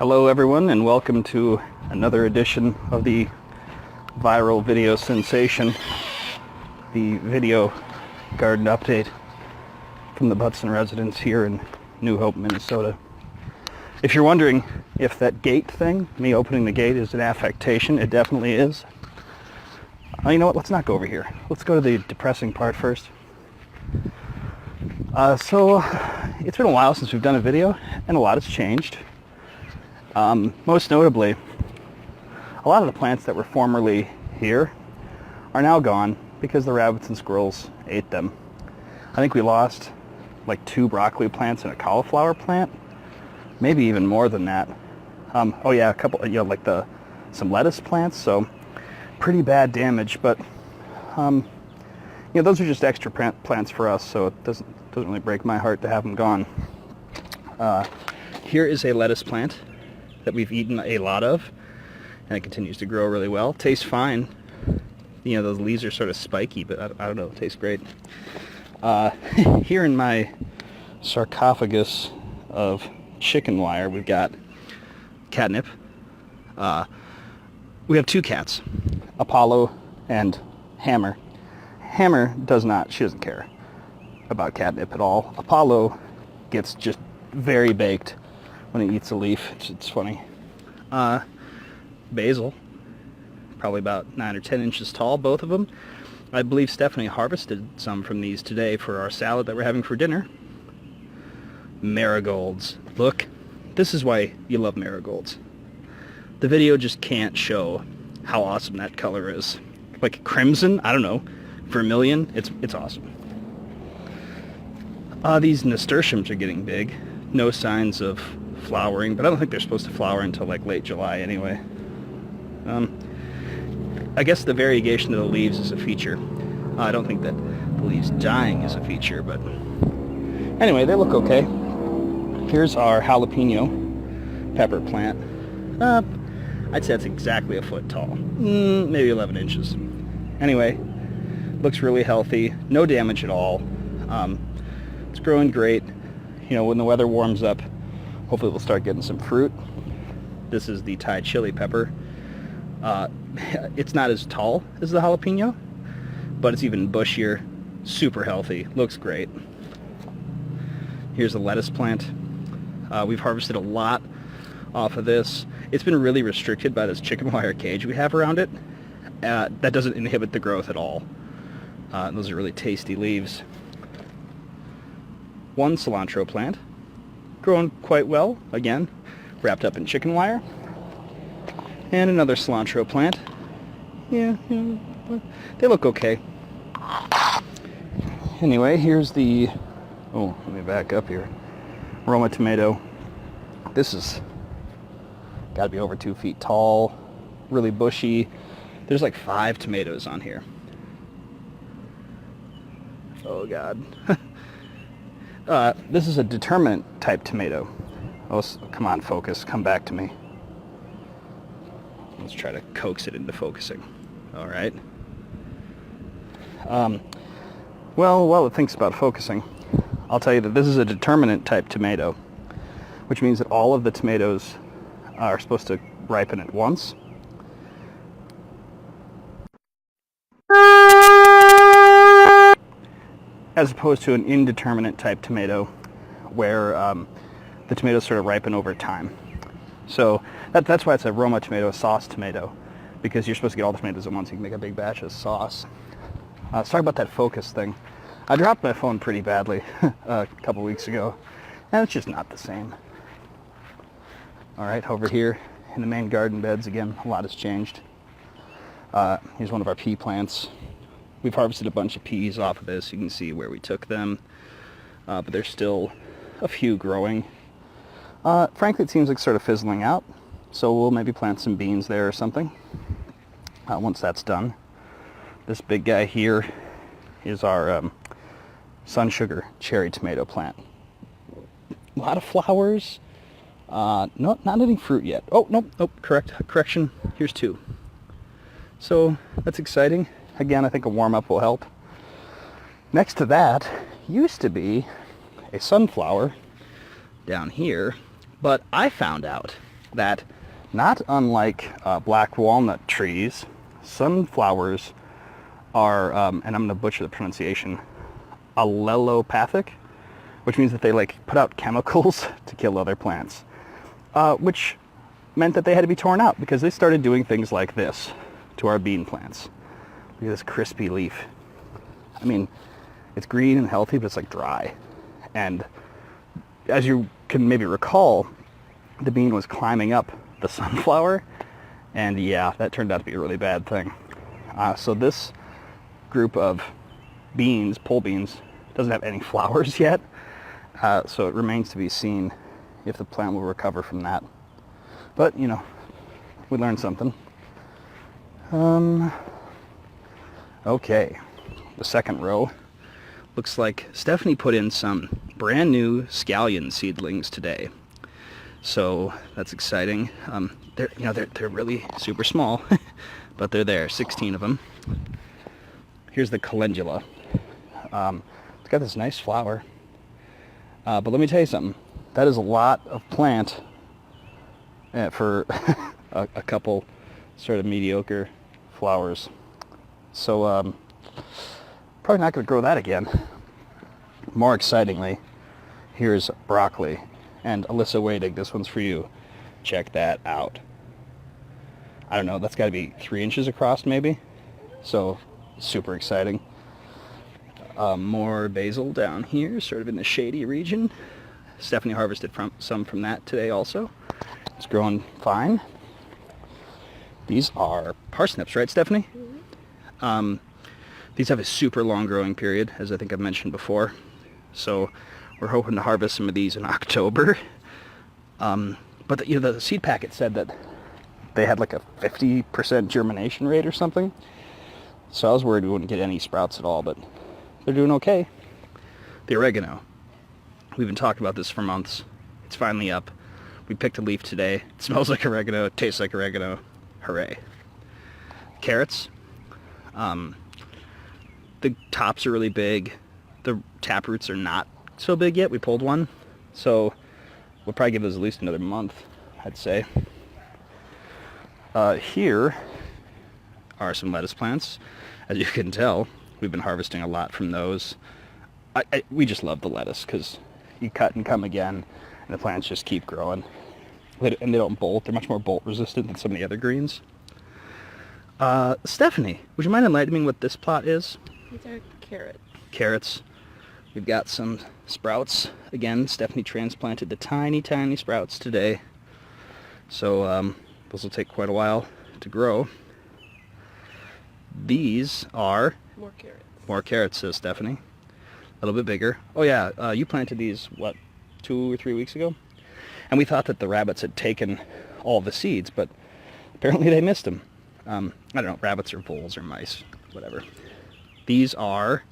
Hello everyone, and welcome to another edition of the viral video sensation, the video garden update from the Butson residence here in New Hope, Minnesota. If you're wondering if that gate thing, me opening the gate, is an affectation, it definitely is. You know what, let's not go over here. Let's go to the depressing part first. So it's been a while since we've done a video, and a lot has changed. Most notably, a lot of the plants that were formerly here are now gone because the rabbits and squirrels ate them. I think we lost like 2 broccoli plants and a cauliflower plant, maybe even more than that. Oh yeah, a couple, like some lettuce plants, so pretty bad damage, but those are just extra plants for us, so it doesn't really break my heart to have them gone. Here is a lettuce plant that we've eaten a lot of, and it continues to grow really well. Tastes fine. Those leaves are sort of spiky, but I don't know, it tastes great. Here in my sarcophagus of chicken wire, we've got catnip. We have 2 cats, Apollo and Hammer. Hammer she doesn't care about catnip at all. Apollo gets just very baked when he eats a leaf. It's funny. Basil, probably about 9 or 10 inches tall, both of them. I believe Stephanie harvested some from these today for our salad that we're having for dinner. Marigolds. Look, this is why you love marigolds. The video just can't show how awesome that color is. Like crimson, I don't know, vermilion, it's awesome. These nasturtiums are getting big. No signs of flowering, but I don't think they're supposed to flower until like late July anyway. I guess the variegation of the leaves is a feature. I don't think that the leaves dying is a feature, but anyway, they look okay. Here's our jalapeno pepper plant. I'd say it's exactly a foot tall, maybe 11 inches. Anyway, looks really healthy, no damage at all. It's growing great. When the weather warms up, hopefully we'll start getting some fruit. This is the Thai chili pepper. It's not as tall as the jalapeno, but it's even bushier, super healthy, looks great. Here's a lettuce plant. We've harvested a lot off of this. It's been really restricted by this chicken wire cage we have around it. That doesn't inhibit the growth at all. Those are really tasty leaves. 1 cilantro plant, growing quite well, again, wrapped up in chicken wire. And another cilantro plant. Yeah, they look okay. Anyway, here's the, let me back up here. Roma tomato. This is got to be over 2 feet tall, really bushy. There's like 5 tomatoes on here. Oh God. This is a determinate type tomato. Oh, come on, focus. Come back to me. Let's try to coax it into focusing. All right. Well, while it thinks about focusing, I'll tell you that this is a determinate type tomato, which means that all of the tomatoes are supposed to ripen at once. As opposed to an indeterminate type tomato where the tomatoes sort of ripen over time. So that's why it's a Roma tomato, a sauce tomato, because you're supposed to get all the tomatoes at once. You can make a big batch of sauce. Sorry about that focus thing. I dropped my phone pretty badly a couple weeks ago, and it's just not the same. All right, over here in the main garden beds, again, a lot has changed. Here's one of our pea plants. We've harvested a bunch of peas off of this. You can see where we took them, but there's still a few growing. Frankly, it seems like sort of fizzling out, so we'll maybe plant some beans there or something once that's done. This big guy here is our sun sugar cherry tomato plant. A lot of flowers. No, not any fruit yet. Oh, nope, correction. Here's 2. So that's exciting. Again, I think a warm-up will help. Next to that used to be a sunflower down here, but I found out that, not unlike black walnut trees, sunflowers are, and I'm going to butcher the pronunciation, allelopathic, which means that they like put out chemicals to kill other plants, which meant that they had to be torn out because they started doing things like this to our bean plants. Look at this crispy leaf. I mean, it's green and healthy, but it's like dry. And as you can maybe recall, the bean was climbing up the sunflower, and yeah, that turned out to be a really bad thing. So this group of beans, pole beans, doesn't have any flowers yet, so it remains to be seen if the plant will recover from that. But, you know, we learned something. Okay, the second row. Looks like Stephanie put in some brand new scallion seedlings today. So that's exciting. They're really super small, but they're there, 16 of them. Here's the calendula. It's got this nice flower. But let me tell you something. That is a lot of plant for a couple sort of mediocre flowers. So probably not going to grow that again. More excitingly, here's broccoli. And Alyssa Wadig, this one's for you. Check that out. I don't know, that's got to be 3 inches across maybe. So super exciting. More basil down here, sort of in the shady region. Stephanie harvested some from that today also. It's growing fine. These are parsnips, right, Stephanie? Mm-hmm. These have a super long growing period, as I think I've mentioned before. So we're hoping to harvest some of these in October. But the seed packet said that they had like a 50% germination rate or something. So I was worried we wouldn't get any sprouts at all, but they're doing okay. The oregano. We've been talking about this for months. It's finally up. We picked a leaf today. It smells like oregano. It tastes like oregano. Hooray. Carrots. The tops are really big. The tap roots are not so big yet. We pulled one. So we'll probably give those at least another month, I'd say. Here are some lettuce plants. As you can tell, we've been harvesting a lot from those. We just love the lettuce because you cut and come again, and the plants just keep growing. And they don't bolt. They're much more bolt resistant than some of the other greens. Stephanie, would you mind enlightening me what this plot is? These are carrots. Carrots. We've got some sprouts. Again, Stephanie transplanted the tiny, tiny sprouts today. So those will take quite a while to grow. These are... More carrots. More carrots, says Stephanie. A little bit bigger. Oh yeah, you planted these, 2 or 3 weeks ago? And we thought that the rabbits had taken all the seeds, but apparently they missed them. I don't know, rabbits or voles or mice, whatever. These are...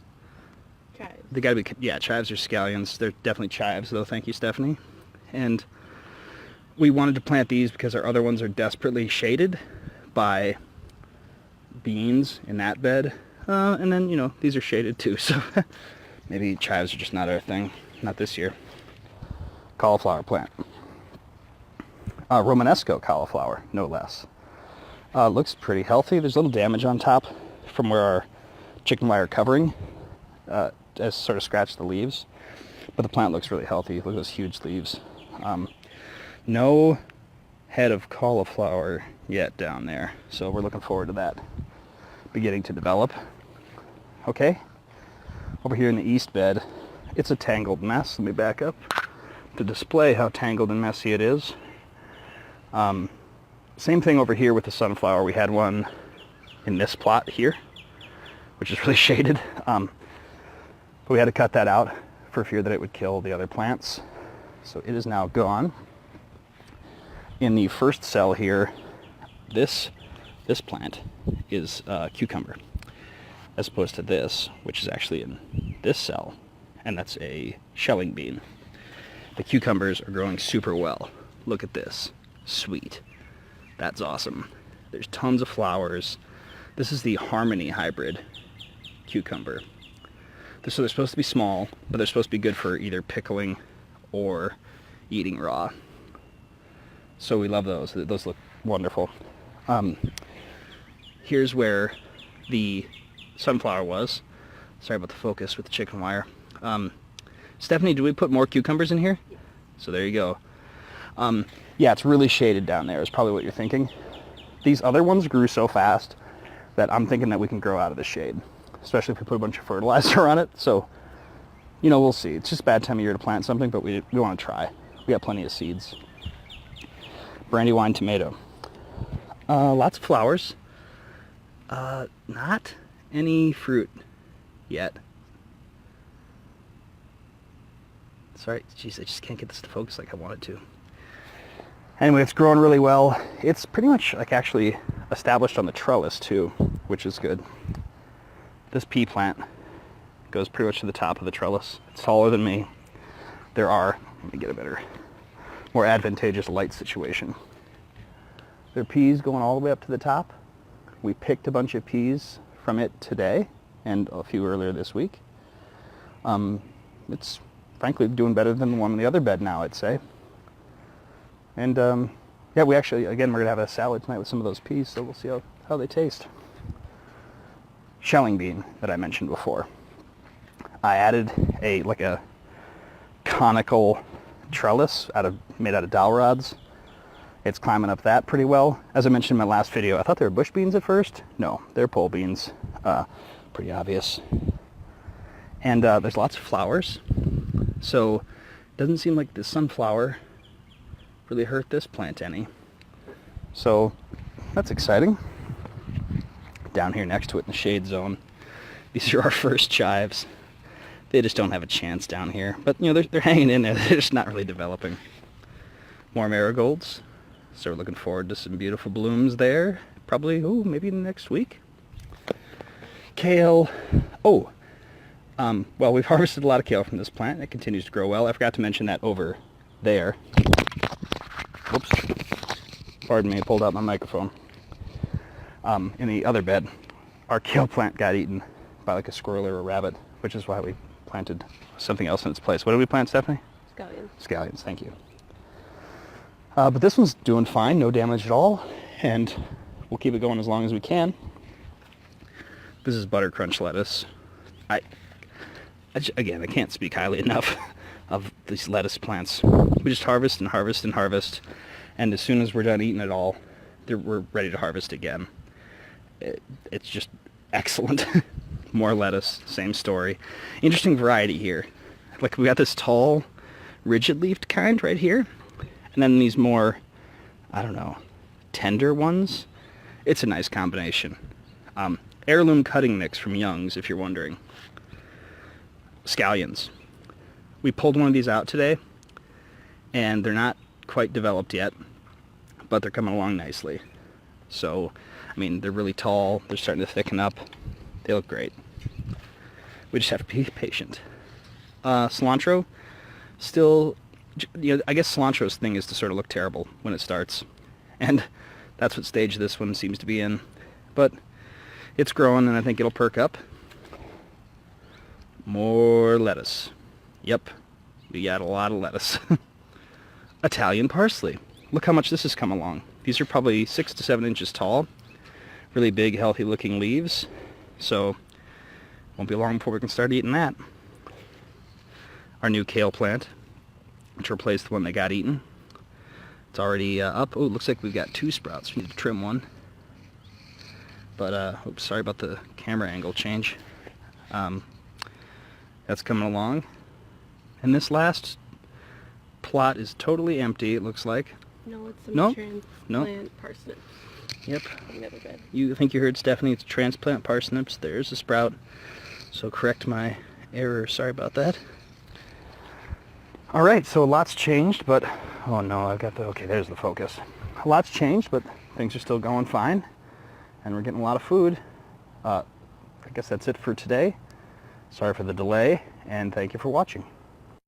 Chives. They gotta be, yeah, chives or scallions. They're definitely chives, though, thank you, Stephanie. And we wanted to plant these because our other ones are desperately shaded by beans in that bed. And then, these are shaded too, so maybe chives are just not our thing. Not this year. Cauliflower plant. Romanesco cauliflower, no less. Looks pretty healthy. There's a little damage on top from where our chicken wire covering has sort of scratched the leaves. But the plant looks really healthy. Look at those huge leaves. No head of cauliflower yet down there, so we're looking forward to that beginning to develop. Okay, over here in the east bed, it's a tangled mess. Let me back up to display how tangled and messy it is. Same thing over here with the sunflower. We had one in this plot here, which is really shaded, but we had to cut that out for fear that it would kill the other plants. So it is now gone. In the first cell here, this plant is cucumber, as opposed to this, which is actually in this cell, and that's a shelling bean. The cucumbers are growing super well. Look at this. Sweet. That's awesome. There's tons of flowers. This is the Harmony hybrid cucumber. So they're supposed to be small, but they're supposed to be good for either pickling or eating raw. So we love those. Those look wonderful. Here's where the sunflower was. Sorry about the focus with the chicken wire. Stephanie, did we put more cucumbers in here? Yeah. So there you go. Yeah, it's really shaded down there is probably what you're thinking. These other ones grew so fast that I'm thinking that we can grow out of the shade, especially if we put a bunch of fertilizer on it. So, you know, we'll see. It's just a bad time of year to plant something, but we want to try. We got plenty of seeds. Brandywine tomato. Lots of flowers. Not any fruit yet. Sorry, jeez, I just can't get this to focus like I want it to. Anyway, it's growing really well. It's pretty much like actually established on the trellis too, which is good. This pea plant goes pretty much to the top of the trellis. It's taller than me. Let me get a better, more advantageous light situation. There are peas going all the way up to the top. We picked a bunch of peas from it today and a few earlier this week. It's frankly doing better than the one in the other bed now, I'd say. And yeah, we actually, again, we're going to have a salad tonight with some of those peas, so we'll see how they taste. Shelling bean that I mentioned before. I added a conical trellis made out of dowel rods. It's climbing up that pretty well. As I mentioned in my last video, I thought they were bush beans at first. No, they're pole beans. Pretty obvious. And there's lots of flowers. So it doesn't seem like the sunflower really hurt this plant any. So that's exciting. Down here next to it in the shade zone, these are our first chives. They just don't have a chance down here. But, you know, they're hanging in there. They're just not really developing. More marigolds. So we're looking forward to some beautiful blooms there. Probably, maybe next week. Kale. Well, we've harvested a lot of kale from this plant. It continues to grow well. I forgot to mention that over there. Whoops. Pardon me, I pulled out my microphone. In the other bed, our kale plant got eaten by like a squirrel or a rabbit, which is why we planted something else in its place. What did we plant, Stephanie? Scallions. Scallions, thank you. But this one's doing fine, no damage at all, and we'll keep it going as long as we can. This is butter crunch lettuce. Again, I can't speak highly enough of these lettuce plants. We just harvest and harvest and harvest, and as soon as we're done eating it all, we're ready to harvest again. It's just excellent. More lettuce, same story. Interesting variety here. Like, we got this tall, rigid-leafed kind right here, and then these more, I don't know, tender ones. It's a nice combination. Heirloom cutting mix from Young's, if you're wondering. Scallions. We pulled one of these out today, and they're not quite developed yet, but they're coming along nicely. So, I mean, they're really tall, they're starting to thicken up, they look great. We just have to be patient. Cilantro, still, you know, I guess cilantro's thing is to sort of look terrible when it starts, and that's what stage this one seems to be in. But it's growing, and I think it'll perk up. More lettuce. Yep, we got a lot of lettuce. Italian parsley. Look how much this has come along. These are probably 6 to 7 inches tall. Really big, healthy looking leaves. So, won't be long before we can start eating that. Our new kale plant, which replaced the one that got eaten. It's already up. Oh, it looks like we've got 2 sprouts. We need to trim one. But, oops, sorry about the camera angle change. That's coming along. And this plot is totally empty, it looks like. No, it's some transplant parsnips. Yep. Never been. You think you heard Stephanie, it's transplant parsnips. There's a sprout. So correct my error. Sorry about that. Alright, so a lot's changed, but... Oh no, okay, there's the focus. A lot's changed, but things are still going fine. And we're getting a lot of food. I guess that's it for today. Sorry for the delay, and thank you for watching.